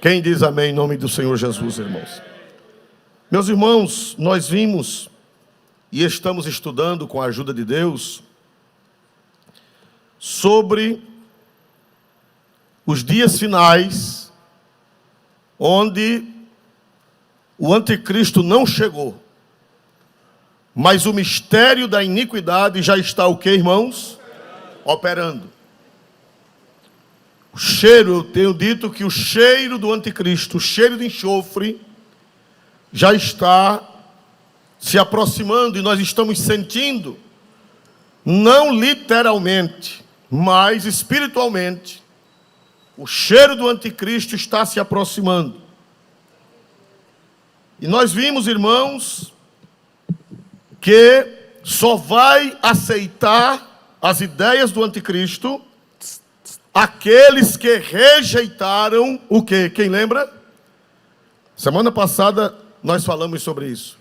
Quem diz amém em nome do Senhor Jesus, irmãos? Meus irmãos, nós vimos e estamos estudando com a ajuda de Deus sobre os dias finais, onde o anticristo não chegou, mas o mistério da iniquidade já está o que, irmãos? Operando. O cheiro, eu tenho dito que o cheiro do anticristo, o cheiro de enxofre, já está se aproximando e nós estamos sentindo, não literalmente, mas espiritualmente, o cheiro do anticristo está se aproximando. E nós vimos, irmãos, que só vai aceitar as ideias do anticristo aqueles que rejeitaram o quê? Quem lembra? Semana passada nós falamos sobre isso.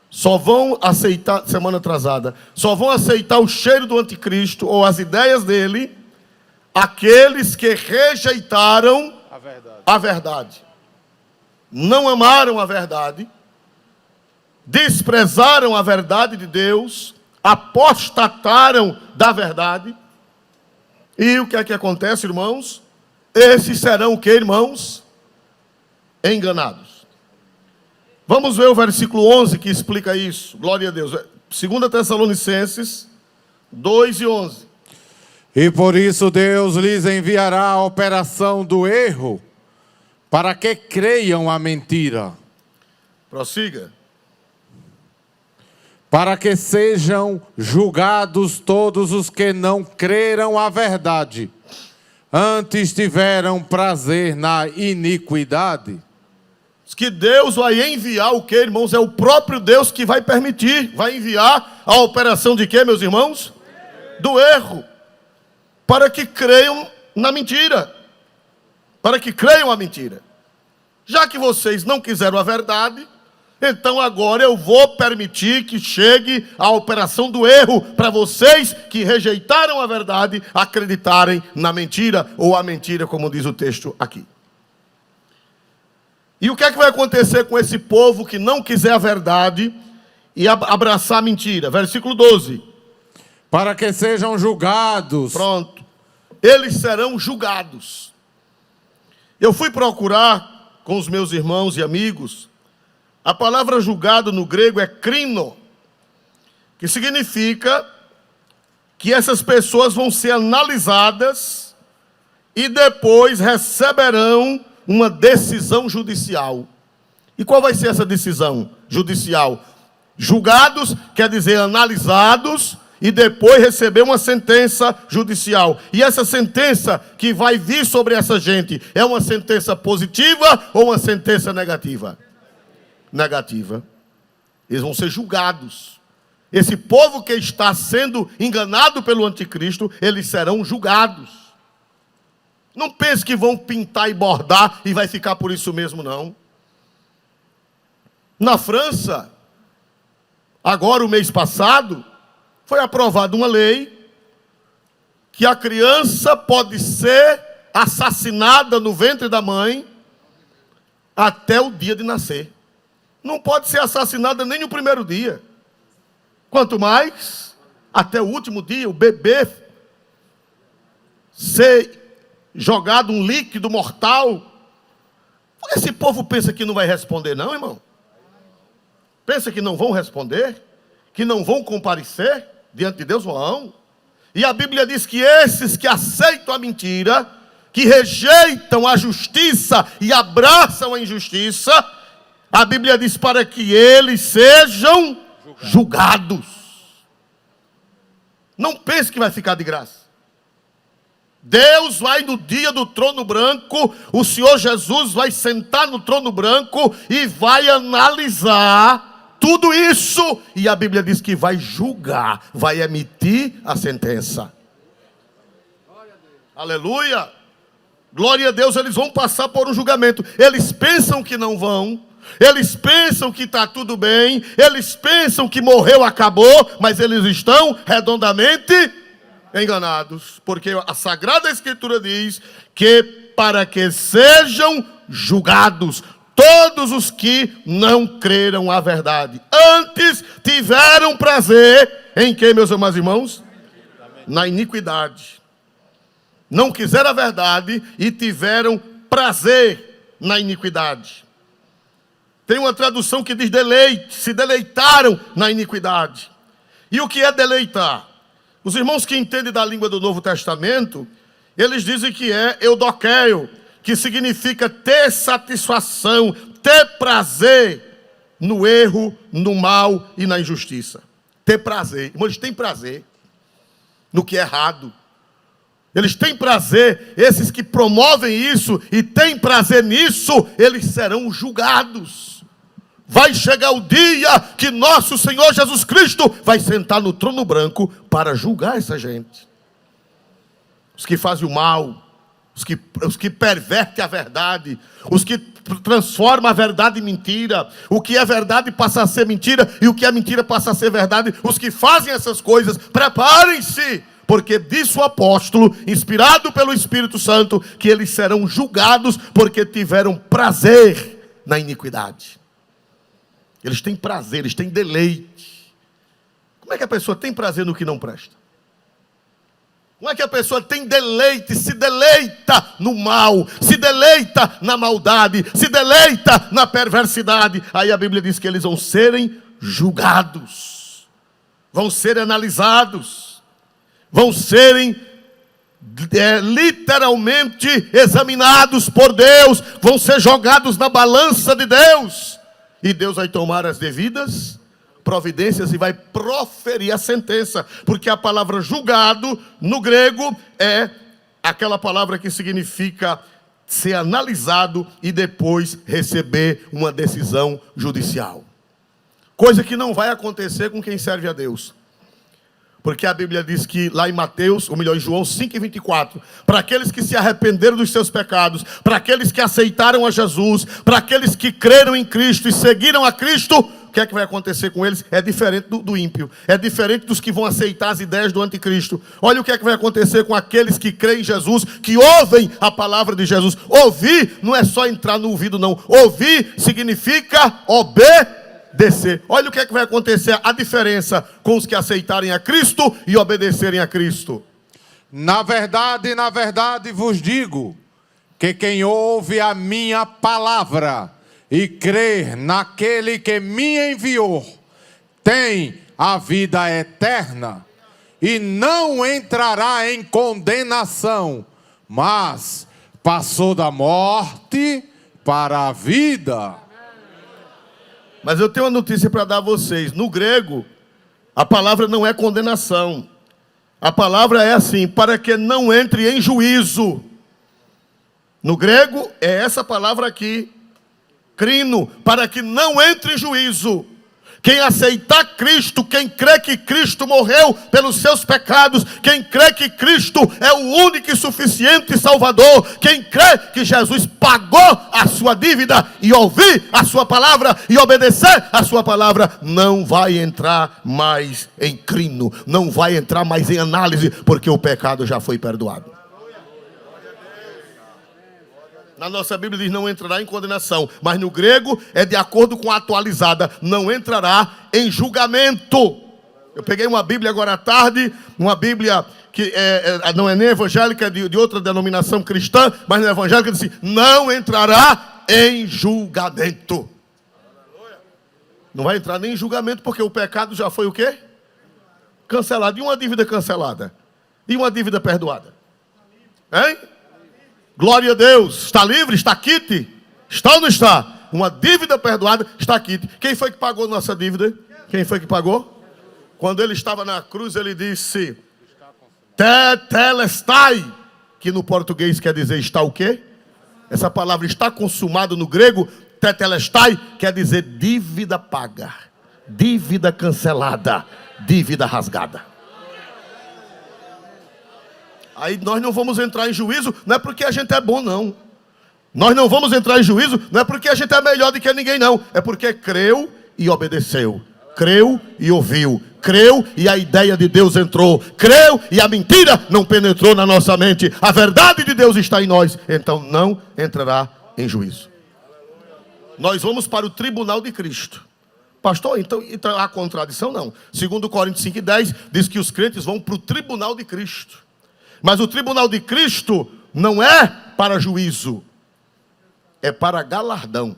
Só vão aceitar, semana atrasada, só vão aceitar o cheiro do anticristo ou as ideias dele aqueles que rejeitaram a verdade. Não amaram a verdade, desprezaram a verdade de Deus, apostataram da verdade. E o que é que acontece, irmãos? Esses serão o que, irmãos? Enganados. Vamos ver o versículo 11 que explica isso. Glória a Deus. 2 Tessalonicenses 2 e 11. E por isso Deus lhes enviará a operação do erro, para que creiam a mentira. Prossiga. Para que sejam julgados todos os que não creram a verdade, antes tiveram prazer na iniquidade. Que Deus vai enviar o que, irmãos? É o próprio Deus que vai permitir, vai enviar a operação de quê, meus irmãos? Do erro. Para que creiam na mentira. Para que creiam a mentira. Já que vocês não quiseram a verdade, então agora eu vou permitir que chegue a operação do erro para vocês que rejeitaram a verdade, acreditarem na mentira, ou a mentira, como diz o texto aqui. E o que é que vai acontecer com esse povo que não quiser a verdade e abraçar a mentira? Versículo 12. Para que sejam julgados. Pronto. Eles serão julgados. Eu fui procurar com os meus irmãos e amigos. A palavra julgado no grego é krino, que significa que essas pessoas vão ser analisadas e depois receberão uma decisão judicial. E qual vai ser essa decisão judicial? Julgados quer dizer analisados e depois receber uma sentença judicial. E essa sentença que vai vir sobre essa gente é uma sentença positiva ou uma sentença negativa? Negativa. Eles vão ser julgados. Esse povo que está sendo enganado pelo anticristo, eles serão julgados. Não pense que vão pintar e bordar e vai ficar por isso mesmo, não. Na França, agora o mês passado, foi aprovada uma lei que a criança pode ser assassinada no ventre da mãe até o dia de nascer. Não pode ser assassinada nem no primeiro dia. Quanto mais, até o último dia, o bebê ser jogado um líquido mortal. Esse povo pensa que não vai responder, não, irmão? Pensa que não vão responder? Que não vão comparecer diante de Deus? Vão. E a Bíblia diz que esses que aceitam a mentira, que rejeitam a justiça e abraçam a injustiça, a Bíblia diz para que eles sejam julgados. Não pense que vai ficar de graça. Deus vai no dia do trono branco, o Senhor Jesus vai sentar no trono branco e vai analisar tudo isso. E a Bíblia diz que vai julgar, vai emitir a sentença. Aleluia! Glória a Deus, eles vão passar por um julgamento. Eles pensam que não vão. Eles pensam que está tudo bem, eles pensam que morreu, acabou, mas eles estão redondamente enganados, porque a Sagrada Escritura diz que para que sejam julgados. Todos os que não creram a verdade. Antes tiveram prazer em que, meus amados irmãos? Na iniquidade. Não quiseram a verdade e tiveram prazer na iniquidade. Tem uma tradução que diz deleite, se deleitaram na iniquidade. E o que é deleitar? Os irmãos que entendem da língua do Novo Testamento, eles dizem que é eudoqueio, que significa ter satisfação, ter prazer no erro, no mal e na injustiça. Ter prazer. Irmãos, eles têm prazer no que é errado. Eles têm prazer, esses que promovem isso e têm prazer nisso, eles serão julgados. Vai chegar o dia que nosso Senhor Jesus Cristo vai sentar no trono branco para julgar essa gente. Os que fazem o mal, os que pervertem a verdade, os que transformam a verdade em mentira, o que é verdade passa a ser mentira e o que é mentira passa a ser verdade. Os que fazem essas coisas, preparem-se, porque disse o apóstolo, inspirado pelo Espírito Santo, que eles serão julgados porque tiveram prazer na iniquidade. Eles têm prazer, eles têm deleite. Como é que a pessoa tem prazer no que não presta? Como é que a pessoa tem deleite, se deleita no mal, se deleita na maldade, se deleita na perversidade? Aí a Bíblia diz que eles vão serem julgados, vão ser analisados, vão serem literalmente examinados por Deus, vão ser jogados na balança de Deus. E Deus vai tomar as devidas providências e vai proferir a sentença. Porque a palavra julgado, no grego, é aquela palavra que significa ser analisado e depois receber uma decisão judicial. Coisa que não vai acontecer com quem serve a Deus. Porque a Bíblia diz que lá em Mateus, ou melhor, em João 5,24, para aqueles que se arrependeram dos seus pecados, para aqueles que aceitaram a Jesus, para aqueles que creram em Cristo e seguiram a Cristo, o que é que vai acontecer com eles? É diferente do ímpio, é diferente dos que vão aceitar as ideias do anticristo. Olha o que é que vai acontecer com aqueles que creem em Jesus, que ouvem a palavra de Jesus. Ouvir não é só entrar no ouvido, não. Ouvir significa obedecer. Olha o que é que vai acontecer, a diferença com os que aceitarem a Cristo e obedecerem a Cristo. Na verdade vos digo, que quem ouve a minha palavra e crer naquele que me enviou, tem a vida eterna e não entrará em condenação, mas passou da morte para a vida. Mas eu tenho uma notícia para dar a vocês. No grego, a palavra não é condenação. A palavra é assim, para que não entre em juízo. No grego, é essa palavra aqui, crino, para que não entre em juízo. Quem aceitar Cristo, quem crê que Cristo morreu pelos seus pecados, quem crê que Cristo é o único e suficiente Salvador, quem crê que Jesus pagou a sua dívida e ouvir a sua palavra e obedecer a sua palavra, não vai entrar mais em crino, não vai entrar mais em análise, porque o pecado já foi perdoado. Na nossa Bíblia diz não entrará em condenação, mas no grego é de acordo com a atualizada, não entrará em julgamento. Eu peguei uma Bíblia agora à tarde, uma Bíblia que não é nem evangélica, é de outra denominação cristã, mas não é evangélica, diz assim, não entrará em julgamento. Não vai entrar nem em julgamento, porque o pecado já foi o quê? Cancelado. E uma dívida cancelada? E uma dívida perdoada? Hein? Glória a Deus, está livre, está quite? Está ou não está? Uma dívida perdoada, está quite. Quem foi que pagou nossa dívida? Quem foi que pagou? Quando ele estava na cruz, ele disse, tetelestai, que no português quer dizer está o quê? Essa palavra está consumado no grego, tetelestai, quer dizer dívida paga, dívida cancelada, dívida rasgada. Aí nós não vamos entrar em juízo, não é porque a gente é bom, não. Nós não vamos entrar em juízo, não é porque a gente é melhor do que ninguém, não. É porque creu e obedeceu. Creu e ouviu. Creu e a ideia de Deus entrou. Creu e a mentira não penetrou na nossa mente. A verdade de Deus está em nós. Então não entrará em juízo. Nós vamos para o tribunal de Cristo. Pastor, então há contradição? Não. Segundo Coríntios 5:10, diz que os crentes vão para o tribunal de Cristo. Mas o tribunal de Cristo não é para juízo, é para galardão.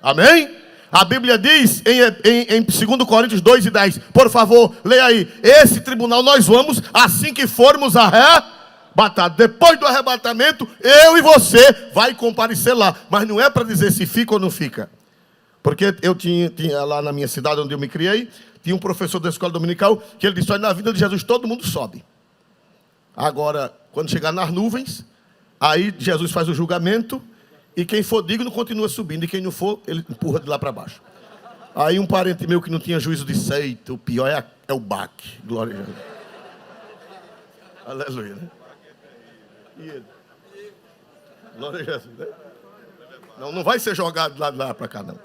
Amém? A Bíblia diz em 2 Coríntios 2:10, por favor, leia aí. Esse tribunal nós vamos assim que formos arrebatados. Depois do arrebatamento, eu e você vai comparecer lá. Mas não é para dizer se fica ou não fica. Porque eu tinha lá na minha cidade onde eu me criei, tinha um professor da escola dominical que ele disse: olha, na vida de Jesus todo mundo sobe. Agora, quando chegar nas nuvens, aí Jesus faz o julgamento e quem for digno continua subindo, e quem não for, ele empurra de lá para baixo. Aí um parente meu que não tinha juízo disse: eita, o pior é o baque. Glória a Jesus. Aleluia, né? E ele? Glória a Jesus, né? Não vai ser jogado lá para cá, não.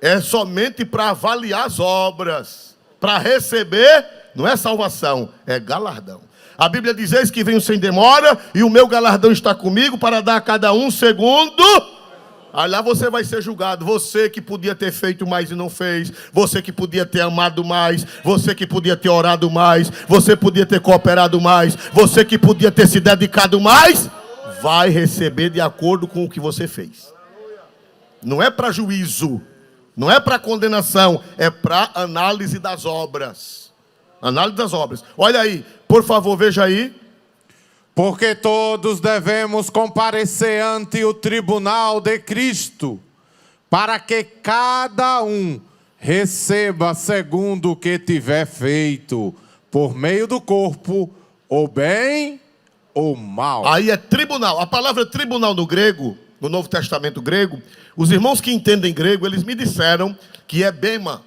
É somente para avaliar as obras. Para receber, não é salvação, é galardão. A Bíblia diz: eis que venho sem demora, e o meu galardão está comigo para dar a cada um segundo. Aí lá você vai ser julgado. Você que podia ter feito mais e não fez. Você que podia ter amado mais. Você que podia ter orado mais. Você podia ter cooperado mais. Você que podia ter se dedicado mais. Vai receber de acordo com o que você fez. Não é para juízo. Não é para condenação. É para análise das obras. Análise das obras. Olha aí, por favor, veja aí. Porque todos devemos comparecer ante o tribunal de Cristo, para que cada um receba segundo o que tiver feito, por meio do corpo, ou bem ou mal. Aí é tribunal. A palavra tribunal no grego, no Novo Testamento grego, os irmãos que entendem grego, eles me disseram que é bema.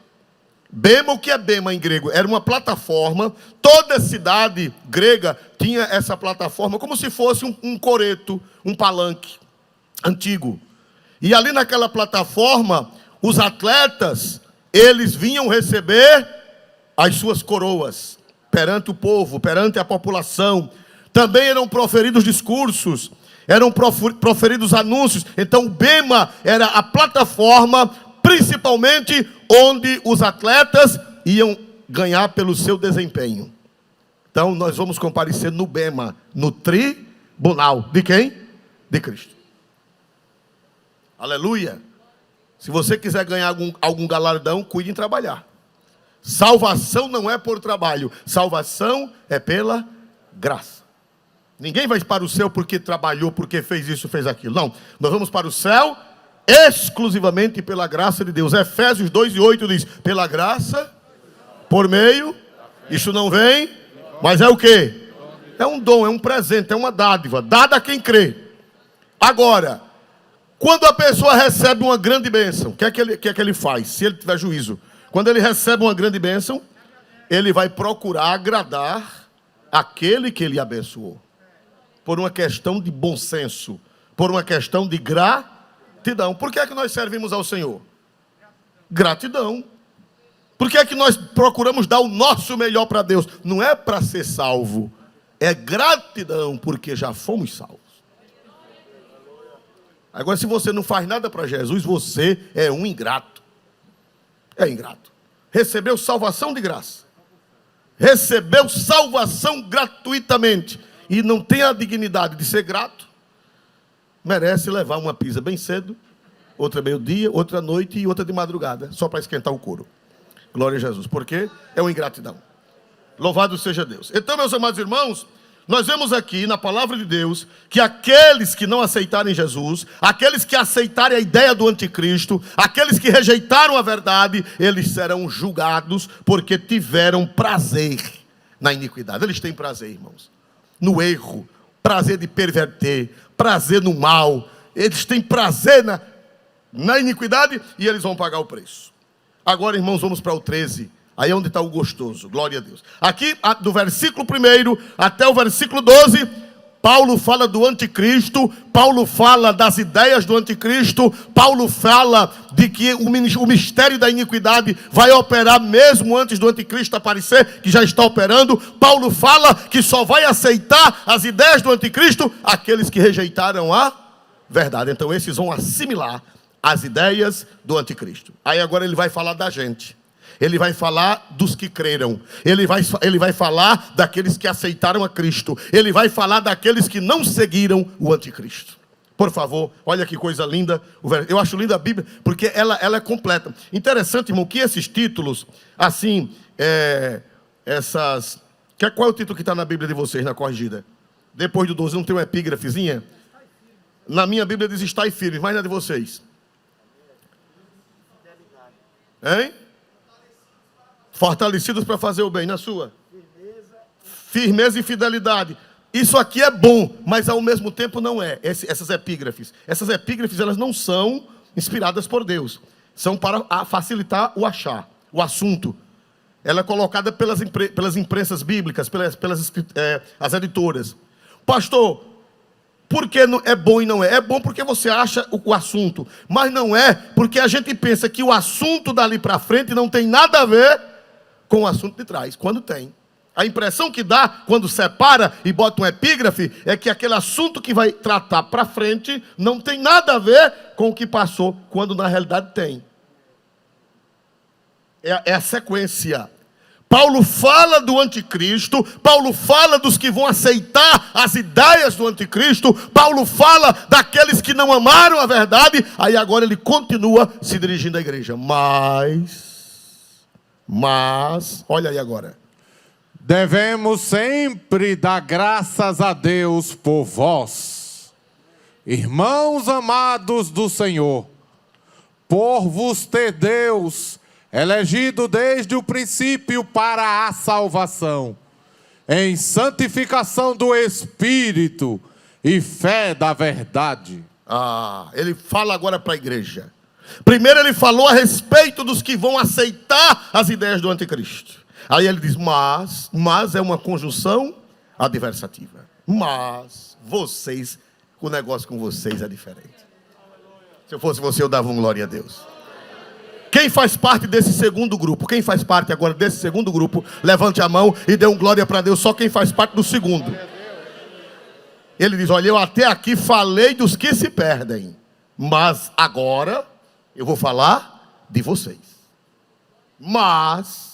Bema, o que é bema em grego? Era uma plataforma. Toda cidade grega tinha essa plataforma como se fosse um coreto, um palanque antigo. E ali naquela plataforma, os atletas, eles vinham receber as suas coroas perante o povo, perante a população. Também eram proferidos discursos, eram proferidos anúncios. Então o bema era a plataforma, principalmente onde os atletas iam ganhar pelo seu desempenho. Então nós vamos comparecer no bema, no tribunal. De quem? De Cristo. Aleluia. Se você quiser ganhar algum galardão, cuide em trabalhar. Salvação não é por trabalho. Salvação é pela graça. Ninguém vai para o céu porque trabalhou, porque fez isso, fez aquilo. Não, nós vamos para o céu exclusivamente pela graça de Deus. Efésios 2:8 diz: pela graça, por meio, isso não vem, mas é o quê? É um dom, é um presente, é uma dádiva, dada a quem crê. Agora, quando a pessoa recebe uma grande bênção, o que é que ele faz? Se ele tiver juízo, quando ele recebe uma grande bênção, ele vai procurar agradar aquele que ele abençoou, por uma questão de bom senso, por uma questão de gratidão. Por que é que nós servimos ao Senhor? Gratidão. Por que é que nós procuramos dar o nosso melhor para Deus? Não é para ser salvo, é gratidão, porque já fomos salvos. Agora, se você não faz nada para Jesus, você é um ingrato. É ingrato. Recebeu salvação de graça. Recebeu salvação gratuitamente. E não tem a dignidade de ser grato. Merece levar uma pizza bem cedo, outra meio-dia, outra à noite e outra de madrugada, só para esquentar o couro. Glória a Jesus, porque é uma ingratidão. Louvado seja Deus. Então, meus amados irmãos, nós vemos aqui na palavra de Deus que aqueles que não aceitarem Jesus, aqueles que aceitarem a ideia do anticristo, aqueles que rejeitaram a verdade, eles serão julgados porque tiveram prazer na iniquidade. Eles têm prazer, irmãos, no erro, prazer de perverter, prazer no mal. Eles têm prazer na iniquidade e eles vão pagar o preço. Agora, irmãos, vamos para o 13. Aí é onde está o gostoso, glória a Deus. Aqui, do versículo 1 até o versículo 12, Paulo fala do anticristo, Paulo fala das ideias do anticristo, Paulo fala de que o mistério da iniquidade vai operar mesmo antes do anticristo aparecer, que já está operando. Paulo fala que só vai aceitar as ideias do anticristo aqueles que rejeitaram a verdade. Então esses vão assimilar as ideias do anticristo. Aí agora ele vai falar da gente. Ele vai falar dos que creram. Ele vai falar daqueles que aceitaram a Cristo. Ele vai falar daqueles que não seguiram o anticristo. Por favor, olha que coisa linda. Eu acho linda a Bíblia, porque ela é completa. Interessante, irmão, que esses títulos, assim, qual é o título que está na Bíblia de vocês, na corrigida? Depois do 12, não tem uma epígrafezinha? Na minha Bíblia diz estai firme, mas na de vocês? Hein? Fortalecidos para fazer o bem. Na sua? Firmeza e fidelidade. Isso aqui é bom, mas ao mesmo tempo não é. Essas epígrafes, elas não são inspiradas por Deus. São para facilitar o achar, o assunto. Ela é colocada pelas imprensas bíblicas, as editoras. Pastor, por que é bom e não é? É bom porque você acha o assunto, mas não é porque a gente pensa que o assunto dali para frente não tem nada a ver com o assunto de trás, quando tem. A impressão que dá quando separa e bota um epígrafe é que aquele assunto que vai tratar para frente não tem nada a ver com o que passou, quando na realidade tem. É a sequência. Paulo fala do anticristo, Paulo fala dos que vão aceitar as ideias do anticristo, Paulo fala daqueles que não amaram a verdade, aí agora ele continua se dirigindo à igreja. Mas, olha aí agora. Devemos sempre dar graças a Deus por vós, irmãos amados do Senhor, por vos ter Deus elegido desde o princípio para a salvação, em santificação do Espírito e fé da verdade. Ele fala agora para a igreja. Primeiro ele falou a respeito dos que vão aceitar as ideias do anticristo. Aí ele diz, mas é uma conjunção adversativa. Mas vocês, o negócio com vocês é diferente. Se eu fosse você, eu dava uma glória a Deus. Quem faz parte desse segundo grupo? Quem faz parte agora desse segundo grupo? Levante a mão e dê um glória para Deus. Só quem faz parte do segundo. Ele diz, olha, eu até aqui falei dos que se perdem, mas agora eu vou falar de vocês. Mas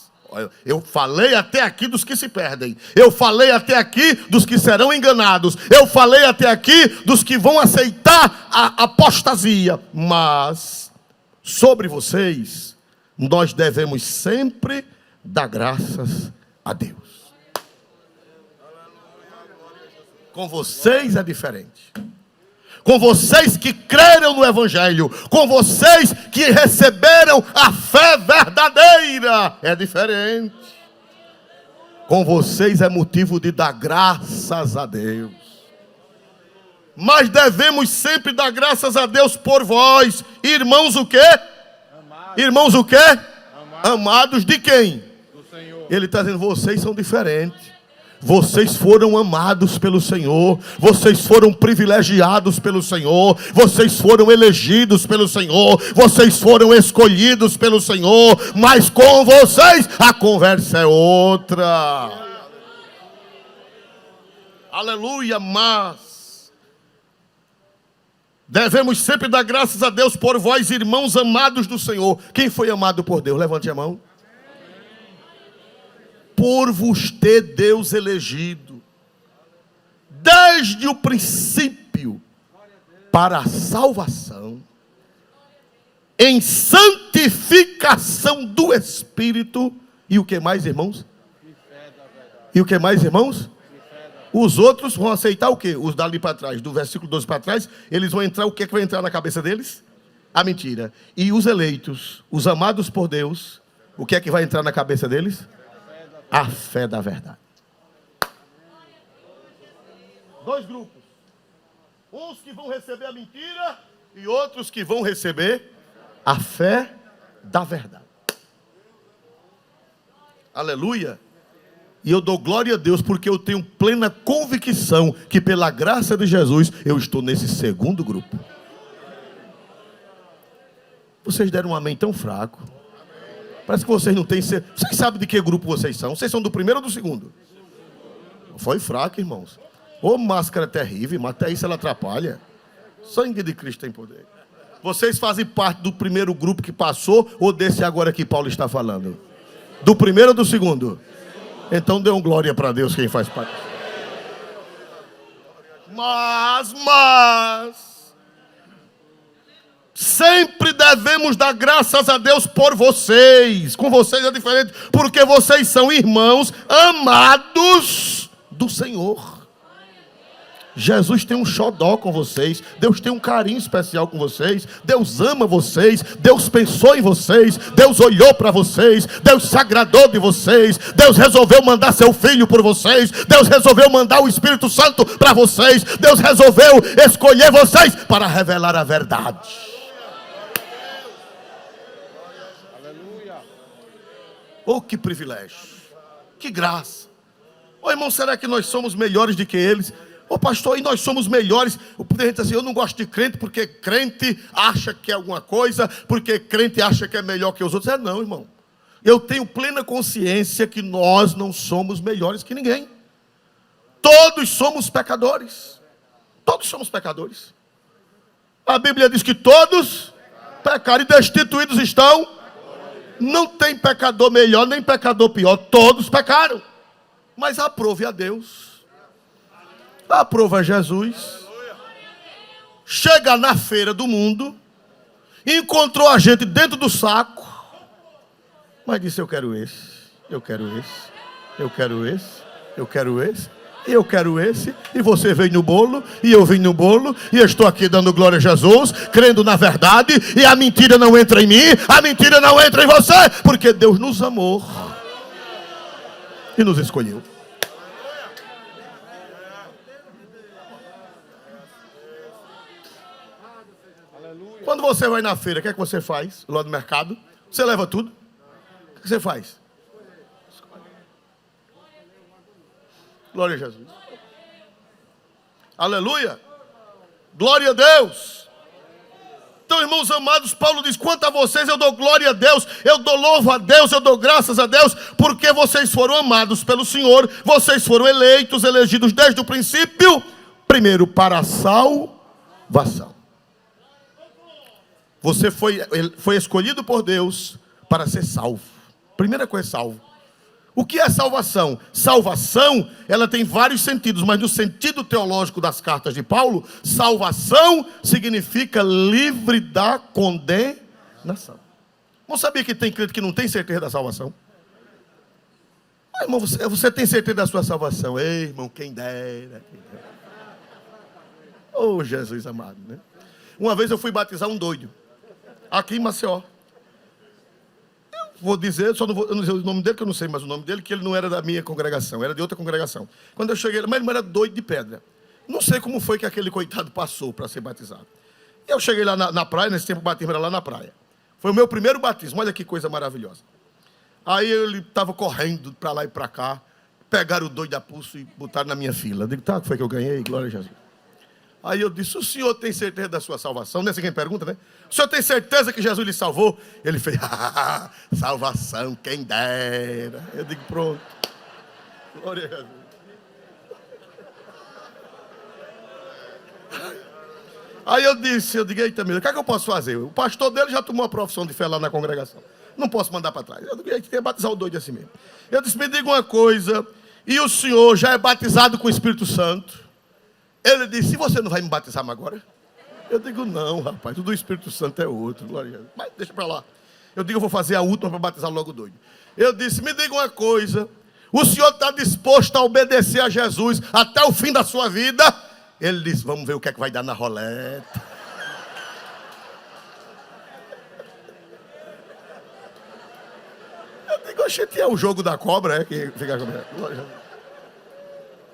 eu falei até aqui dos que se perdem. Eu falei até aqui dos que serão enganados. Eu falei até aqui dos que vão aceitar a apostasia. Mas sobre vocês, nós devemos sempre dar graças a Deus. Com vocês é diferente. Com vocês que creram no Evangelho, com vocês que receberam a fé verdadeira, é diferente. Com vocês é motivo de dar graças a Deus. Mas devemos sempre dar graças a Deus por vós, irmãos o quê? Amados. Irmãos o quê? Amados de quem? Do Senhor. Ele está dizendo, vocês são diferentes. Vocês foram amados pelo Senhor, vocês foram privilegiados pelo Senhor, vocês foram elegidos pelo Senhor, vocês foram escolhidos pelo Senhor, mas com vocês a conversa é outra. Aleluia, mas devemos sempre dar graças a Deus por vós, irmãos amados do Senhor. Quem foi amado por Deus? Levante a mão. Por vos ter Deus elegido, desde o princípio, para a salvação, em santificação do Espírito, e o que mais, irmãos? E o que mais, irmãos? Os outros vão aceitar o quê? Os dali para trás, do versículo 12 para trás, eles vão entrar, o que é que vai entrar na cabeça deles? A mentira. E os eleitos, os amados por Deus, o que é que vai entrar na cabeça deles? A fé da verdade. Dois grupos. Uns que vão receber a mentira e outros que vão receber a fé da verdade. Aleluia. E eu dou glória a Deus porque eu tenho plena convicção que pela graça de Jesus eu estou nesse segundo grupo. Vocês deram um amém tão fraco. Parece que vocês não têm... Vocês sabem de que grupo vocês são? Vocês são do primeiro ou do segundo? Foi fraco, irmãos. Ô, máscara terrível, mas até isso ela atrapalha. Sangue de Cristo tem poder. Vocês fazem parte do primeiro grupo que passou ou desse agora que Paulo está falando? Do primeiro ou do segundo? Então dê um glória para Deus quem faz parte. Mas sempre devemos dar graças a Deus por vocês. Com vocês é diferente, porque vocês são irmãos amados do Senhor. Jesus tem um xodó com vocês. Deus tem um carinho especial com vocês. Deus ama vocês. Deus pensou em vocês. Deus olhou para vocês. Deus se agradou de vocês. Deus resolveu mandar seu Filho por vocês. Deus resolveu mandar o Espírito Santo para vocês. Deus resolveu escolher vocês para revelar a verdade. Oh, que privilégio. Que graça. Oh, irmão, será que nós somos melhores do que eles? Ô pastor, e nós somos melhores? Tem gente assim, eu não gosto de crente porque crente acha que é alguma coisa, porque crente acha que é melhor que os outros. Não, irmão. Eu tenho plena consciência que nós não somos melhores que ninguém. Todos somos pecadores. Todos somos pecadores. A Bíblia diz que todos pecaram e destituídos estão. Não tem pecador melhor nem pecador pior. Todos pecaram. Mas aprove a Deus. Aprova Jesus. Chega na feira do mundo, encontrou a gente dentro do saco, mas disse: eu quero esse, eu quero esse, eu quero esse, eu quero esse, eu quero esse. E você veio no bolo, e eu vim no bolo, e eu estou aqui dando glória a Jesus, crendo na verdade, e a mentira não entra em mim, a mentira não entra em você, porque Deus nos amou e nos escolheu. Quando você vai na feira, o que é que você faz? Lá no mercado, você leva tudo. O que você faz? Glória a Jesus. Aleluia. Glória a Deus. Então, irmãos amados, Paulo diz: quanto a vocês eu dou glória a Deus, eu dou louvo a Deus, eu dou graças a Deus, porque vocês foram amados pelo Senhor, vocês foram eleitos, elegidos desde o princípio, primeiro para a salvação. Você foi escolhido por Deus para ser salvo. Primeira coisa, salvo. O que é salvação? Salvação, ela tem vários sentidos, mas no sentido teológico das cartas de Paulo, salvação significa livre da condenação. Não sabia que tem crente que não tem certeza da salvação? Ah, irmão, você tem certeza da sua salvação? Ei, irmão, quem dera. Oh, Jesus amado, né? Uma vez eu fui batizar um doido, aqui em Maceió. Vou dizer, eu não dizer o nome dele, que eu não sei mais o nome dele, que ele não era da minha congregação, era de outra congregação. Quando eu cheguei, mas ele era doido de pedra. Não sei como foi que aquele coitado passou para ser batizado. Eu cheguei lá na praia, nesse tempo o batismo era lá na praia. Foi o meu primeiro batismo, olha que coisa maravilhosa. Aí ele estava correndo para lá e para cá, pegaram o doido a pulso e botaram na minha fila. Eu digo: tá, que foi que eu ganhei? Glória a Jesus. Aí eu disse: o senhor tem certeza da sua salvação? Não é assim quem pergunta, né? O senhor tem certeza que Jesus lhe salvou? Ele fez: salvação, quem dera. Eu digo: pronto. Glória a Jesus. Aí eu digo: eita, meu, o que é que eu posso fazer? O pastor dele já tomou a profissão de fé lá na congregação. Não posso mandar para trás. Eu digo: tem que batizar o doido assim mesmo. Eu disse: me diga uma coisa, e o senhor já é batizado com o Espírito Santo? Ele disse: e você não vai me batizar mais agora? Eu digo: não, rapaz, o do Espírito Santo é outro. Glória a Deus. Mas deixa para lá. Eu digo: eu vou fazer a última para batizar logo o doido. Eu disse: me diga uma coisa, o senhor está disposto a obedecer a Jesus até o fim da sua vida? Ele disse: vamos ver o que é que vai dar na roleta. Eu digo: oxente, é o jogo da cobra, é que fica glória a Deus.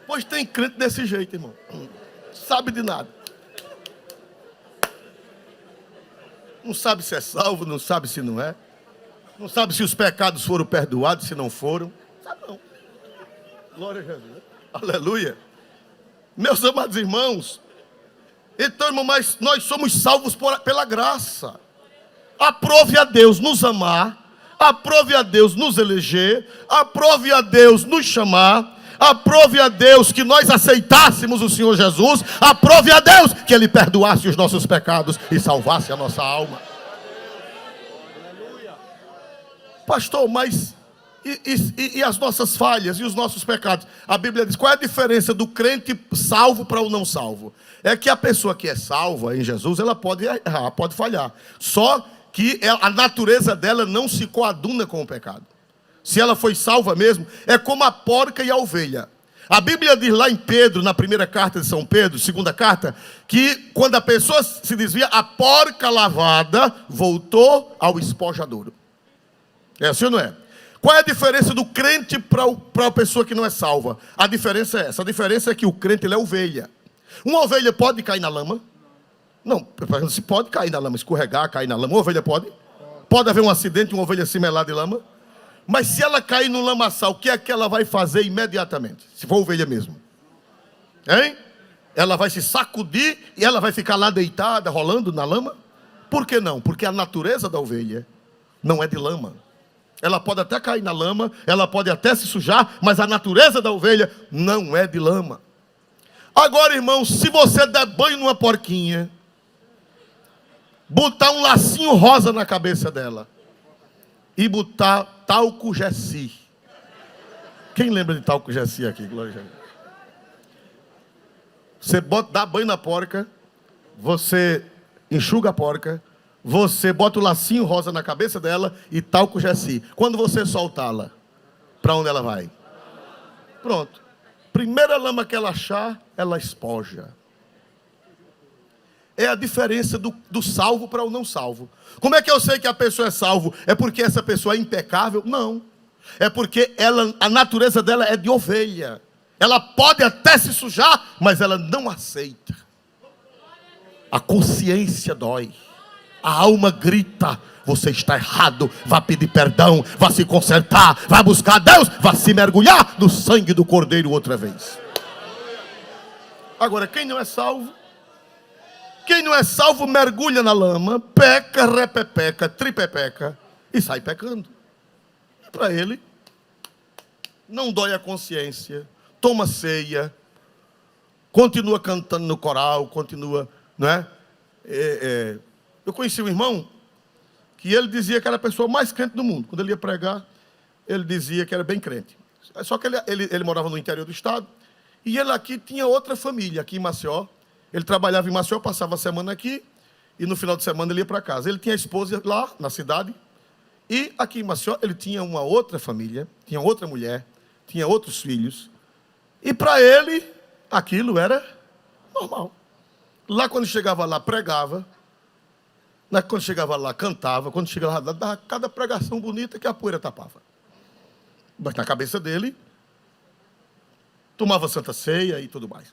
Pois tem crente desse jeito, irmão. Sabe de nada. Não sabe se é salvo, não sabe se não é. Não sabe se os pecados foram perdoados, se não foram. Sabe não. Glória a Jesus. Aleluia. Meus amados irmãos, então, irmão, mas nós somos salvos pela graça. Aprove a Deus nos amar, aprove a Deus nos eleger, aprove a Deus nos chamar, Aprove a Deus que nós aceitássemos o Senhor Jesus. Aprove a Deus que Ele perdoasse os nossos pecados e salvasse a nossa alma. Pastor, mas e as nossas falhas e os nossos pecados? A Bíblia diz, qual é a diferença do crente salvo para o não salvo? É que a pessoa que é salva em Jesus, ela pode errar, pode falhar. Só que a natureza dela não se coaduna com o pecado. Se ela foi salva mesmo, é como a porca e a ovelha. A Bíblia diz lá em Pedro, na primeira carta de São Pedro, segunda carta, que quando a pessoa se desvia, a porca lavada voltou ao espojadouro. É assim ou não é? Qual é a diferença do crente para a pessoa que não é salva? A diferença é essa. A diferença é que o crente, ele é ovelha. Uma ovelha pode cair na lama? Não, se pode cair na lama, escorregar, cair na lama. Uma ovelha pode? Pode haver um acidente, uma ovelha se melar de lama? Mas se ela cair no lamaçal, o que é que ela vai fazer imediatamente? Se for ovelha mesmo. Hein? Ela vai se sacudir e ela vai ficar lá deitada, rolando na lama? Por que não? Porque a natureza da ovelha não é de lama. Ela pode até cair na lama, ela pode até se sujar, mas a natureza da ovelha não é de lama. Agora, irmão, se você der banho numa porquinha, botar um lacinho rosa na cabeça dela e botar talco Gessi. Quem lembra de talco Gessi aqui? Glória a Deus. Você dá banho na porca, você enxuga a porca, você bota o lacinho rosa na cabeça dela e talco Gessi. Quando você soltá-la, para onde ela vai? Pronto. Primeira lama que ela achar, ela espoja. É a diferença do salvo para o não salvo. Como é que eu sei que a pessoa é salvo? É porque essa pessoa é impecável? Não. É porque a natureza dela é de ovelha. Ela pode até se sujar, mas ela não aceita. A consciência dói. A alma grita, você está errado, vá pedir perdão, vá se consertar, vá buscar a Deus, vá se mergulhar no sangue do Cordeiro outra vez. Agora, quem não é salvo? Quem não é salvo mergulha na lama, peca, repepeca, tripepeca e sai pecando. E para ele, não dói a consciência, toma ceia, continua cantando no coral, continua, não é? Eu conheci um irmão que ele dizia que era a pessoa mais crente do mundo. Quando ele ia pregar, ele dizia que era bem crente. Só que ele morava no interior do estado e ele aqui tinha outra família, aqui em Maceió. Ele trabalhava em Maceió, passava a semana aqui e no final de semana ele ia para casa. Ele tinha a esposa lá na cidade e aqui em Maceió ele tinha uma outra família, tinha outra mulher, tinha outros filhos. E para ele, aquilo era normal. Lá quando chegava lá, pregava. Quando chegava lá, cantava. Quando chegava lá, dava cada pregação bonita que a poeira tapava. Mas na cabeça dele, tomava santa ceia e tudo mais.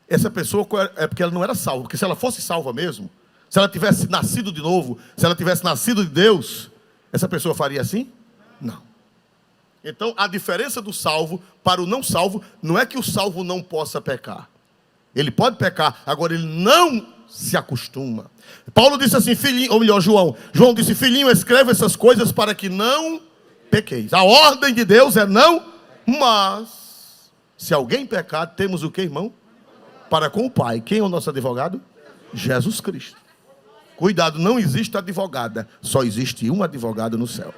Essa pessoa é porque ela não era salva. Porque se ela fosse salva mesmo, se ela tivesse nascido de novo, se ela tivesse nascido de Deus, essa pessoa faria assim? Não. Então, a diferença do salvo para o não salvo não é que o salvo não possa pecar. Ele pode pecar, agora ele não se acostuma. Paulo disse assim, filhinho, ou melhor, João disse, filhinho, escreve essas coisas para que não pequeis. A ordem de Deus é não, mas se alguém pecar, temos o que, irmão? Para com o Pai. Quem é o nosso advogado? Jesus Cristo. Cuidado, não existe advogada, só existe um advogado no céu.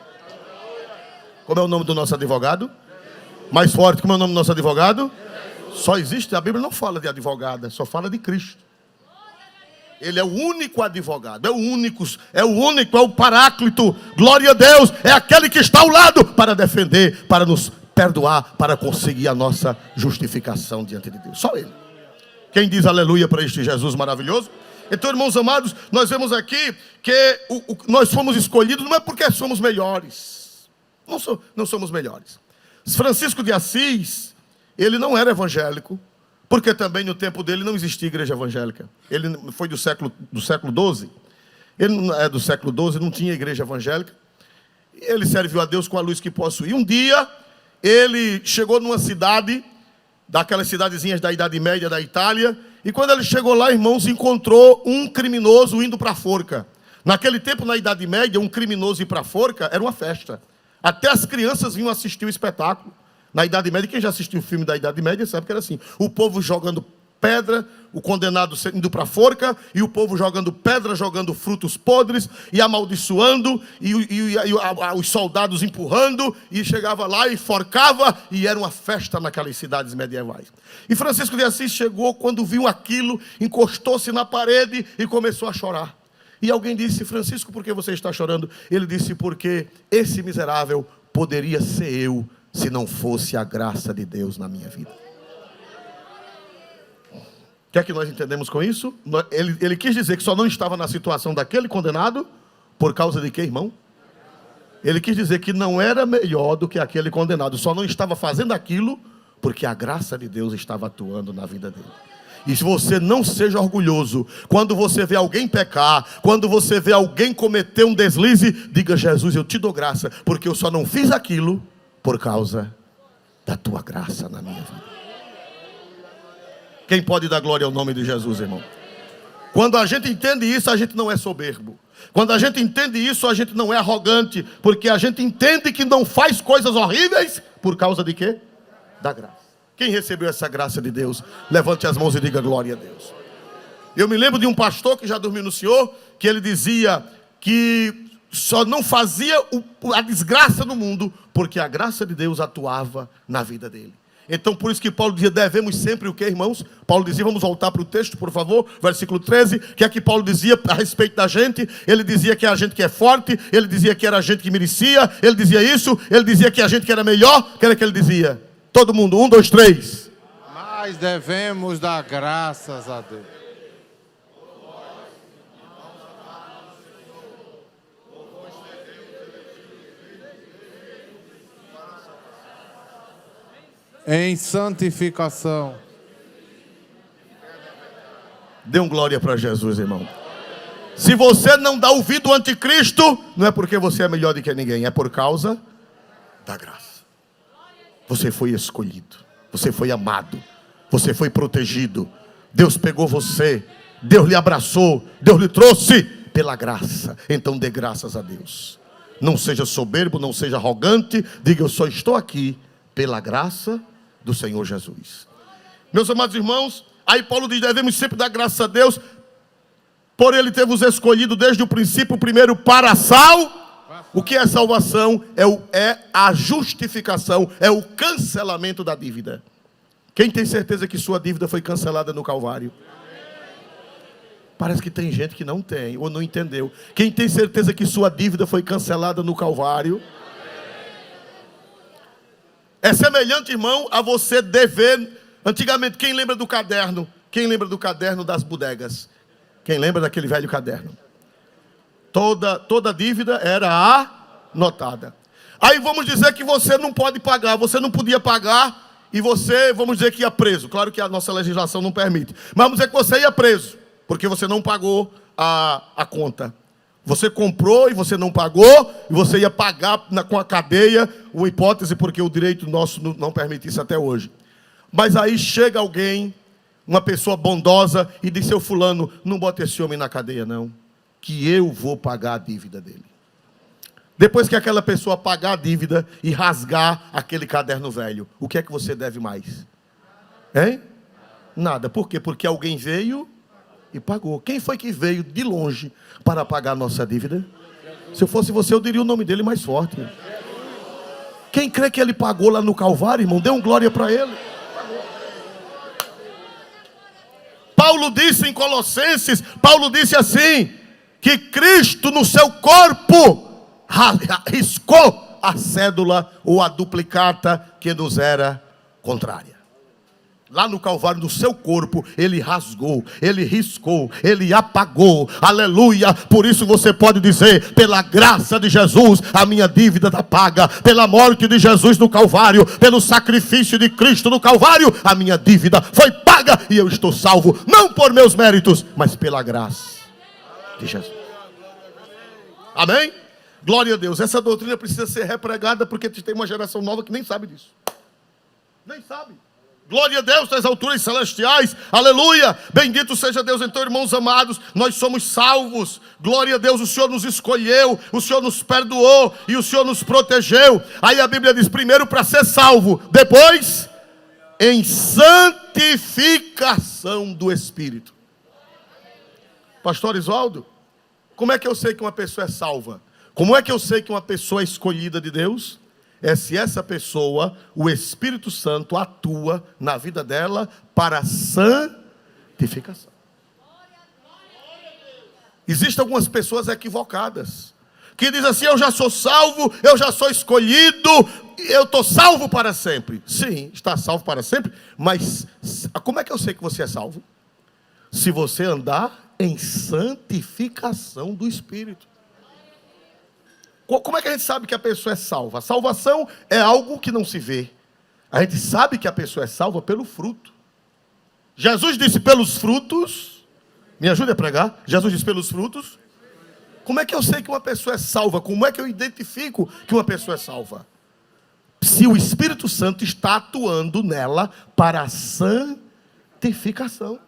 Como é o nome do nosso advogado? Mais forte, como é o nome do nosso advogado? Só existe, a Bíblia não fala de advogada, só fala de Cristo. Ele é o único advogado, é o paráclito, glória a Deus, é aquele que está ao lado para defender, para nos perdoar, para conseguir a nossa justificação diante de Deus. Só Ele. Quem diz aleluia para este Jesus maravilhoso? Então, irmãos amados, nós vemos aqui que nós fomos escolhidos, não é porque somos melhores, não somos melhores. Francisco de Assis, ele não era evangélico, porque também no tempo dele não existia igreja evangélica. Ele foi do século XII. Ele não é do século XII, não tinha igreja evangélica. E ele serviu a Deus com a luz que possuía. Um dia, ele chegou numa cidade, daquelas cidadezinhas da Idade Média da Itália, e quando ele chegou lá, irmãos, encontrou um criminoso indo para a forca. Naquele tempo, na Idade Média, um criminoso ir para a forca era uma festa. Até as crianças vinham assistir o espetáculo. Na Idade Média, quem já assistiu o filme da Idade Média sabe que era assim. O povo jogando pedra, o condenado indo para a forca, e o povo jogando pedra, jogando frutos podres, e amaldiçoando, e os soldados empurrando, e chegava lá e forcava, e era uma festa naquelas cidades medievais. E Francisco de Assis chegou, quando viu aquilo, encostou-se na parede e começou a chorar. E alguém disse: Francisco, por que você está chorando? Ele disse: porque esse miserável poderia ser eu, se não fosse a graça de Deus na minha vida. O que é que nós entendemos com isso? Ele quis dizer que só não estava na situação daquele condenado por causa de quê, irmão? Ele quis dizer que não era melhor do que aquele condenado, só não estava fazendo aquilo porque a graça de Deus estava atuando na vida dele. E se você não seja orgulhoso, quando você vê alguém pecar, quando você vê alguém cometer um deslize, diga: Jesus, eu te dou graça, porque eu só não fiz aquilo por causa da tua graça na minha vida. Quem pode dar glória ao nome de Jesus, irmão? Quando a gente entende isso, a gente não é soberbo. Quando a gente entende isso, a gente não é arrogante, porque a gente entende que não faz coisas horríveis por causa de quê? Da graça. Quem recebeu essa graça de Deus, levante as mãos e diga glória a Deus. Eu me lembro de um pastor que já dormiu no Senhor, que ele dizia que só não fazia a desgraça no mundo, porque a graça de Deus atuava na vida dele. Então, por isso que Paulo dizia: devemos sempre o que, irmãos? Paulo dizia, vamos voltar para o texto, por favor, versículo 13, que é que Paulo dizia a respeito da gente. Ele dizia que é a gente que é forte, ele dizia que era a gente que merecia, ele dizia isso, ele dizia que a gente que era melhor. O que era que ele dizia? Todo mundo, 1, 2, 3. Mas devemos dar graças a Deus. Em santificação. Dê um glória para Jesus, irmão. Se você não dá ouvido ao anticristo, não é porque você é melhor do que ninguém, é por causa da graça. Você foi escolhido, você foi amado, você foi protegido. Deus pegou você, Deus lhe abraçou, Deus lhe trouxe pela graça. Então dê graças a Deus. Não seja soberbo, não seja arrogante. Diga: eu só estou aqui pela graça do Senhor Jesus. Meus amados irmãos, aí Paulo diz: devemos sempre dar graças a Deus, por Ele ter vos escolhido desde o princípio, primeiro para a salvação. O que é salvação? É a justificação, é o cancelamento da dívida. Quem tem certeza que sua dívida foi cancelada no Calvário? Parece que tem gente que não tem, ou não entendeu. Quem tem certeza que sua dívida foi cancelada no Calvário? É semelhante, irmão, a você dever. Antigamente, quem lembra do caderno? Quem lembra do caderno das bodegas? Quem lembra daquele velho caderno? Toda dívida era anotada. Aí vamos dizer que você não pode pagar, você não podia pagar, e você, vamos dizer que ia preso. Claro que a nossa legislação não permite, mas vamos dizer que você ia preso, porque você não pagou a conta. Você comprou e você não pagou, e você ia pagar com a cadeia, uma hipótese, porque o direito nosso não permite isso até hoje. Mas aí chega alguém, uma pessoa bondosa, e diz: seu fulano, não bota esse homem na cadeia não, que eu vou pagar a dívida dele. Depois que aquela pessoa pagar a dívida e rasgar aquele caderno velho, o que é que você deve mais? Hein? Nada. Por quê? Porque alguém veio e pagou. Quem foi que veio de longe para pagar a nossa dívida? Se eu fosse você, eu diria o nome dele mais forte. Quem crê que ele pagou lá no Calvário, irmão, dê um glória para ele. Paulo disse em Colossenses, Paulo disse assim, que Cristo no seu corpo riscou a cédula ou a duplicata que nos era contrária. Lá no Calvário, no seu corpo, Ele rasgou, Ele riscou, Ele apagou, aleluia. Por isso você pode dizer: pela graça de Jesus, a minha dívida está paga. Pela morte de Jesus no Calvário, pelo sacrifício de Cristo no Calvário, a minha dívida foi paga e eu estou salvo, não por meus méritos, mas pela graça de Jesus. Amém? Glória a Deus. Essa doutrina precisa ser repregada, porque tem uma geração nova que nem sabe disso. Nem sabe. Glória a Deus nas alturas celestiais, aleluia, bendito seja Deus. Então, irmãos amados, nós somos salvos, glória a Deus, o Senhor nos escolheu, o Senhor nos perdoou e o Senhor nos protegeu. Aí a Bíblia diz, primeiro para ser salvo, depois em santificação do Espírito. Pastor Isoldo, como é que eu sei que uma pessoa é salva? Como é que eu sei que uma pessoa é escolhida de Deus? É se essa pessoa, o Espírito Santo atua na vida dela para santificação. Existem algumas pessoas equivocadas, que dizem assim, eu já sou salvo, eu já sou escolhido, eu estou salvo para sempre. Sim, está salvo para sempre, mas como é que eu sei que você é salvo? Se você andar em santificação do Espírito. Como é que a gente sabe que a pessoa é salva? A salvação é algo que não se vê. A gente sabe que a pessoa é salva pelo fruto. Jesus disse pelos frutos. Me ajude a pregar. Jesus disse pelos frutos. Como é que eu sei que uma pessoa é salva? Como é que eu identifico que uma pessoa é salva? Se o Espírito Santo está atuando nela para a santificação.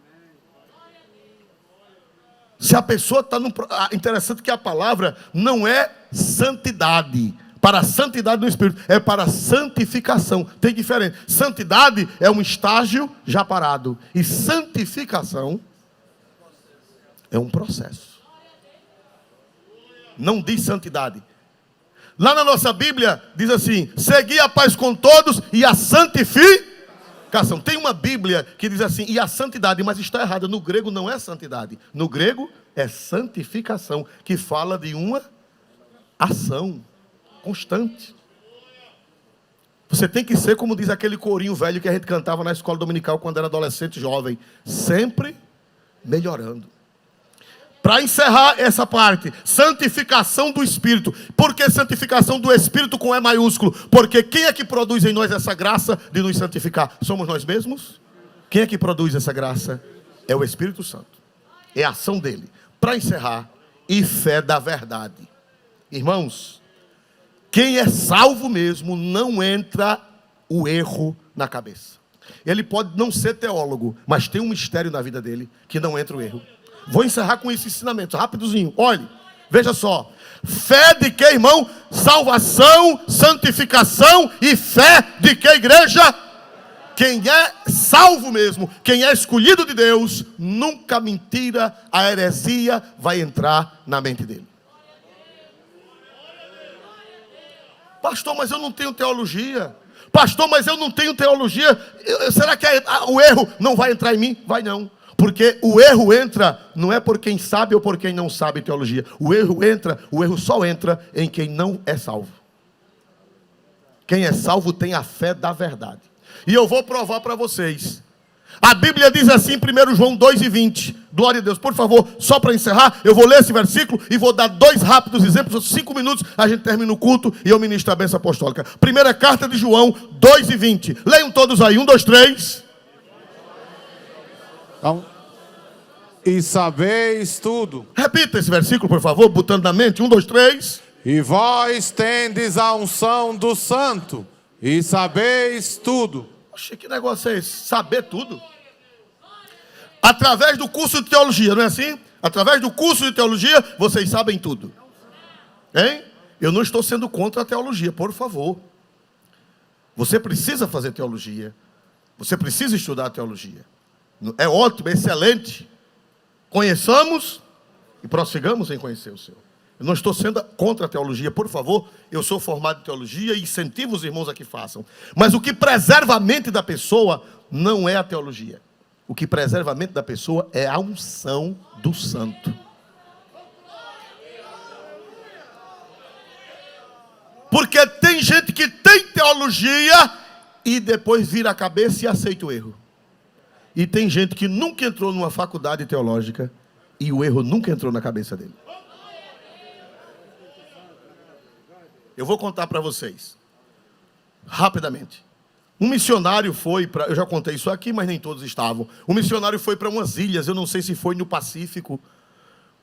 Se a pessoa está no... Interessante que a palavra não é santidade. Para a santidade do Espírito. É para a santificação. Tem diferença. Santidade é um estágio já parado. E santificação é um processo. Não diz santidade. Lá na nossa Bíblia diz assim, segui a paz com todos e a santificação. Tem uma Bíblia que diz assim, e a santidade, mas está errada. No grego não é santidade. No grego é santificação, que fala de uma ação constante. Você tem que ser, como diz aquele corinho velho que a gente cantava na escola dominical quando era adolescente jovem, sempre melhorando. Para encerrar essa parte, santificação do Espírito. Por que santificação do Espírito com E maiúsculo? Porque quem é que produz em nós essa graça de nos santificar? Somos nós mesmos? Quem é que produz essa graça? É o Espírito Santo. É a ação dele. Para encerrar, e fé da verdade. Irmãos, quem é salvo mesmo, não entra o erro na cabeça. Ele pode não ser teólogo, mas tem um mistério na vida dele que não entra o erro. Vou encerrar com esse ensinamento, rapidozinho. Olhe, veja só. Fé de que, irmão? Salvação, santificação e fé de que, igreja? Quem é salvo mesmo, quem é escolhido de Deus, nunca mentira, a heresia vai entrar na mente dele. Pastor, mas eu não tenho teologia. Pastor, mas eu não tenho teologia. Será que o erro não vai entrar em mim? Vai não. Porque o erro entra, não é por quem sabe ou por quem não sabe teologia. O erro só entra em quem não é salvo. Quem é salvo tem a fé da verdade. E eu vou provar para vocês. A Bíblia diz assim em 1 João 2:20. Glória a Deus. Por favor, só para encerrar, eu vou ler esse versículo e vou dar 2 rápidos exemplos. 5 minutos, a gente termina o culto e eu ministro a bênção apostólica. Primeira carta de João 2:20. Leiam todos aí. 1, 2, 3. Então, e sabeis tudo. Repita esse versículo, por favor, botando na mente. 1, 2, 3. E vós tendes a unção do Santo, e sabeis tudo. Oxe, que negócio é esse? Saber tudo? Através do curso de teologia, não é assim? Através do curso de teologia, vocês sabem tudo. Hein? Eu não estou sendo contra a teologia, por favor. Você precisa fazer teologia. Você precisa estudar teologia. É ótimo, é excelente. Conheçamos e prossigamos em conhecer o Senhor. Eu não estou sendo contra a teologia, por favor. Eu sou formado em teologia e incentivo os irmãos a que façam. Mas o que preserva a mente da pessoa não é a teologia. O que preserva a mente da pessoa é a unção do Santo. Porque tem gente que tem teologia e depois vira a cabeça e aceita o erro. E tem gente que nunca entrou numa faculdade teológica e o erro nunca entrou na cabeça dele. Eu vou contar para vocês, rapidamente. Um missionário foi para... Eu já contei isso aqui, mas nem todos estavam. Um missionário foi para umas ilhas, eu não sei se foi no Pacífico.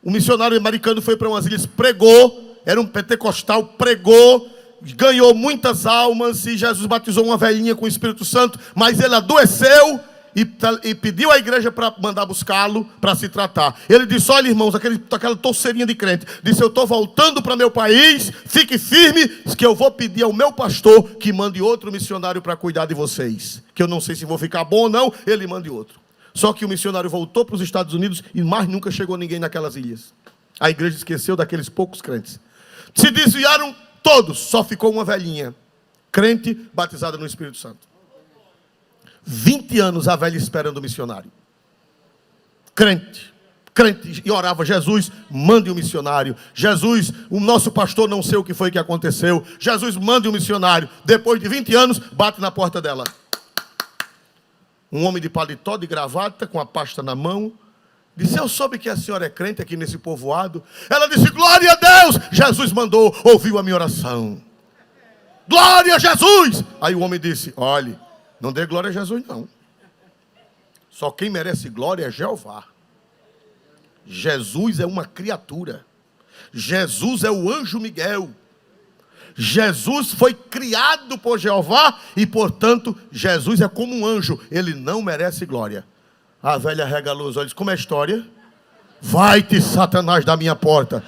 Um missionário americano foi para umas ilhas, pregou, era um pentecostal, pregou, ganhou muitas almas e Jesus batizou uma velhinha com o Espírito Santo, mas ele adoeceu e pediu à igreja para mandar buscá-lo para se tratar. Ele disse: olha, irmãos, aquela torceirinha de crente, disse: eu estou voltando para meu país, fique firme, que eu vou pedir ao meu pastor que mande outro missionário para cuidar de vocês, que eu não sei se vou ficar bom ou não, ele mande outro. Só que o missionário voltou para os Estados Unidos e mais nunca chegou ninguém naquelas ilhas. A igreja esqueceu daqueles poucos crentes. Se desviaram todos, só ficou uma velhinha, crente, batizada no Espírito Santo. 20 anos a velha esperando o missionário. Crente, e orava: Jesus, mande um missionário. Jesus, o nosso pastor, não sei o que foi que aconteceu. Jesus, mande um missionário. Depois de 20 anos, bate na porta dela. Um homem de paletó, de gravata, com a pasta na mão. Disse: eu soube que a senhora é crente aqui nesse povoado. Ela disse: glória a Deus, Jesus mandou, ouviu a minha oração. Glória a Jesus. Aí o homem disse: olhe, não dê glória a Jesus, não. Só quem merece glória é Jeová. Jesus é uma criatura. Jesus é o anjo Miguel. Jesus foi criado por Jeová e, portanto, Jesus é como um anjo. Ele não merece glória. A velha regalou os olhos. Como é a história? Vai-te, Satanás, da minha porta.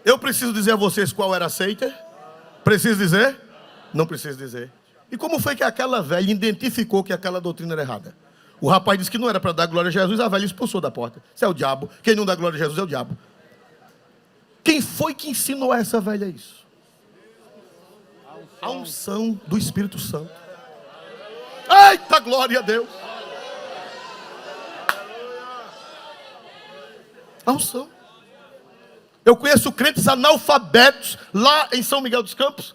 Eu preciso dizer a vocês qual era a seita? Preciso dizer? Não preciso dizer. E como foi que aquela velha identificou que aquela doutrina era errada? O rapaz disse que não era para dar glória a Jesus, a velha expulsou da porta. Isso é o diabo. Quem não dá glória a Jesus é o diabo. Quem foi que ensinou a essa velha isso? A unção do Espírito Santo. Eita, glória a Deus! A unção. Eu conheço crentes analfabetos lá em São Miguel dos Campos.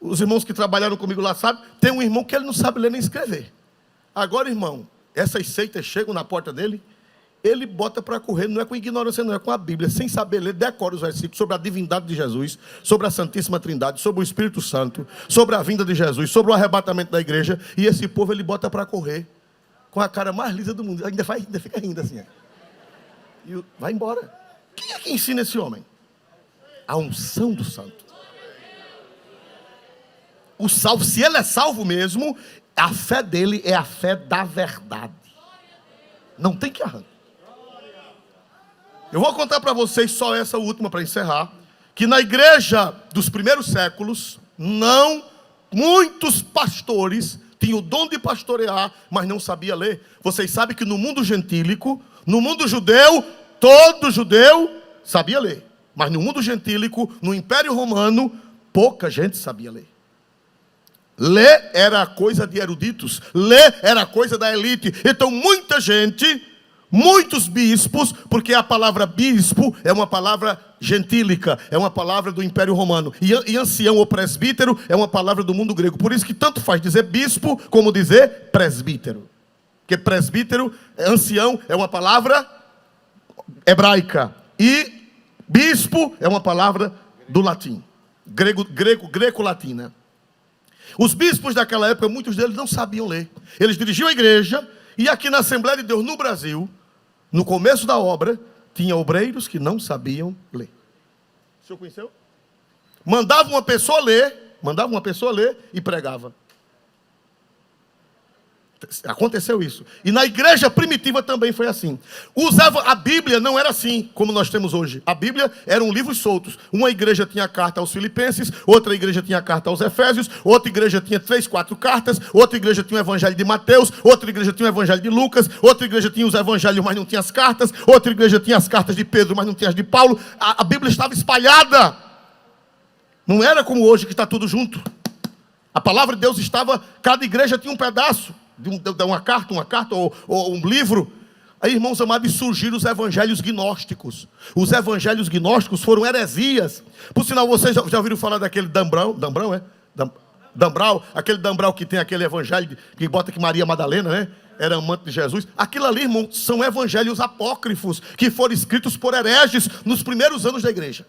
Os irmãos que trabalharam comigo lá sabem. Tem um irmão que ele não sabe ler nem escrever. Agora, irmão, essas seitas chegam na porta dele, ele bota para correr, não é com ignorância, não é com a Bíblia, sem saber ler, decora os versículos sobre a divindade de Jesus, sobre a Santíssima Trindade, sobre o Espírito Santo, sobre a vinda de Jesus, sobre o arrebatamento da igreja, e esse povo ele bota para correr, com a cara mais lisa do mundo, ainda fica rindo assim, e vai embora. Quem é que ensina esse homem? A unção do santo. O salvo, se ele é salvo mesmo, a fé dele é a fé da verdade. Não tem que arrancar. Eu vou contar para vocês só essa última para encerrar. Que na igreja dos primeiros séculos, muitos pastores tinham o dom de pastorear, mas não sabia ler. Vocês sabem que no mundo gentílico, no mundo judeu, todo judeu sabia ler. Mas no mundo gentílico, no Império Romano, pouca gente sabia ler. Ler era coisa de eruditos. Ler era coisa da elite. Então muita gente, muitos bispos, porque a palavra bispo é uma palavra gentílica, é uma palavra do Império Romano. E ancião ou presbítero é uma palavra do mundo grego. Por isso que tanto faz dizer bispo como dizer presbítero. Porque presbítero, ancião, é uma palavra hebraica. E bispo é uma palavra do latim. Greco-latina. Os bispos daquela época, muitos deles não sabiam ler. Eles dirigiam a igreja, e aqui na Assembleia de Deus, no Brasil, no começo da obra, tinha obreiros que não sabiam ler. O senhor conheceu? Mandava uma pessoa ler e pregava. Aconteceu isso. E na igreja primitiva também foi assim. A Bíblia não era assim, como nós temos hoje. A Bíblia eram livros soltos. Uma igreja tinha a carta aos Filipenses, outra igreja tinha a carta aos Efésios, outra igreja tinha 3, 4 cartas, outra igreja tinha o Evangelho de Mateus, outra igreja tinha o Evangelho de Lucas, outra igreja tinha os Evangelhos, mas não tinha as cartas, outra igreja tinha as cartas de Pedro, mas não tinha as de Paulo. A Bíblia estava espalhada. Não era como hoje, que está tudo junto. A palavra de Deus estava, cada igreja tinha um pedaço. De uma carta ou um livro. Aí, irmãos amados, surgiram os evangelhos gnósticos. Os evangelhos gnósticos foram heresias. Por sinal, vocês já ouviram falar daquele Dambrão, aquele Dambrão que tem aquele evangelho que bota que Maria Madalena, né, era amante de Jesus. Aquilo ali, irmão, são evangelhos apócrifos que foram escritos por hereges nos primeiros anos da igreja.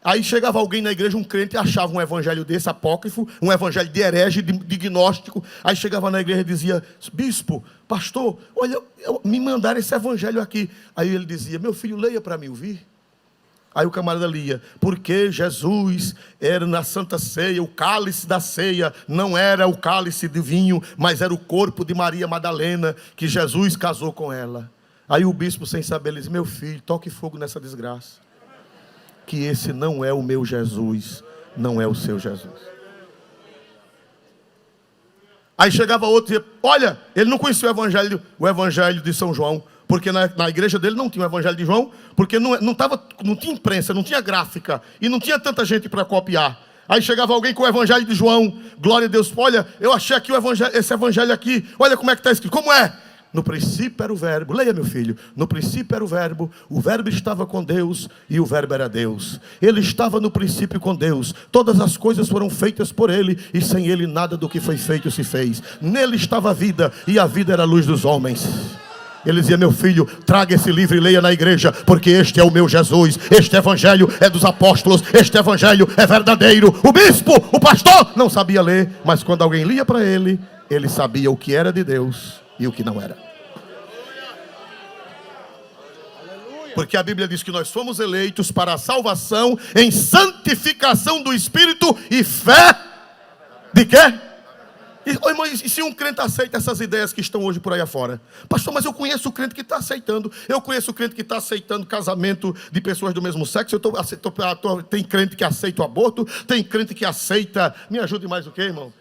Aí chegava alguém na igreja, um crente, e achava um evangelho desse, apócrifo, um evangelho de herege, de gnóstico. Aí chegava na igreja e dizia: bispo, pastor, olha, me mandaram esse evangelho aqui. Aí ele dizia: meu filho, leia para mim ouvir. Aí o camarada lia: porque Jesus era na Santa Ceia, o cálice da ceia não era o cálice de vinho, mas era o corpo de Maria Madalena, que Jesus casou com ela. Aí o bispo, sem saber, ele disse: meu filho, toque fogo nessa desgraça, que esse não é o meu Jesus, não é o seu Jesus. Aí chegava outro e dizia: olha, ele não conhecia o evangelho de São João, porque na igreja dele não tinha o evangelho de João, porque não tinha imprensa, não tinha gráfica, e não tinha tanta gente para copiar. Aí chegava alguém com o evangelho de João, glória a Deus: olha, eu achei aqui esse evangelho aqui, olha como é que está escrito. Como é? No princípio era o verbo. Leia, meu filho. No princípio era o verbo estava com Deus e o verbo era Deus. Ele estava no princípio com Deus. Todas as coisas foram feitas por ele e sem ele nada do que foi feito se fez. Nele estava a vida e a vida era a luz dos homens. Ele dizia: meu filho, traga esse livro e leia na igreja, porque este é o meu Jesus, este evangelho é dos apóstolos, este evangelho é verdadeiro. O bispo, o pastor, não sabia ler, mas quando alguém lia para ele, ele sabia o que era de Deus e o que não era. Porque a Bíblia diz que nós fomos eleitos para a salvação em santificação do Espírito e fé de quê? E se um crente aceita essas ideias que estão hoje por aí afora? Pastor, mas eu conheço o crente que está aceitando. Eu conheço o crente que está aceitando casamento de pessoas do mesmo sexo. Tem crente que aceita o aborto. Tem crente que aceita... Me ajude mais o quê, irmão?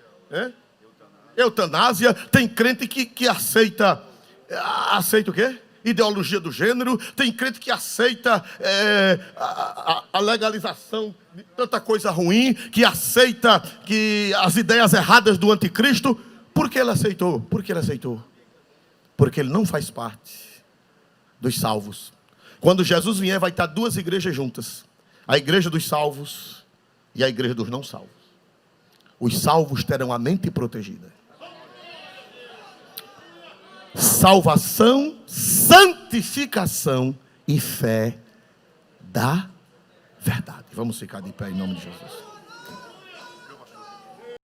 Eutanásia. Tem crente que aceita... Aceita o quê? Ideologia do gênero. Tem crente que aceita a legalização de tanta coisa ruim, que aceita que as ideias erradas do anticristo. Por que ele aceitou? Porque ele não faz parte dos salvos. Quando Jesus vier, vai estar duas igrejas juntas: a igreja dos salvos e a igreja dos não salvos. Os salvos terão a mente protegida. Salvação, santificação e fé da verdade. Vamos ficar de pé em nome de Jesus.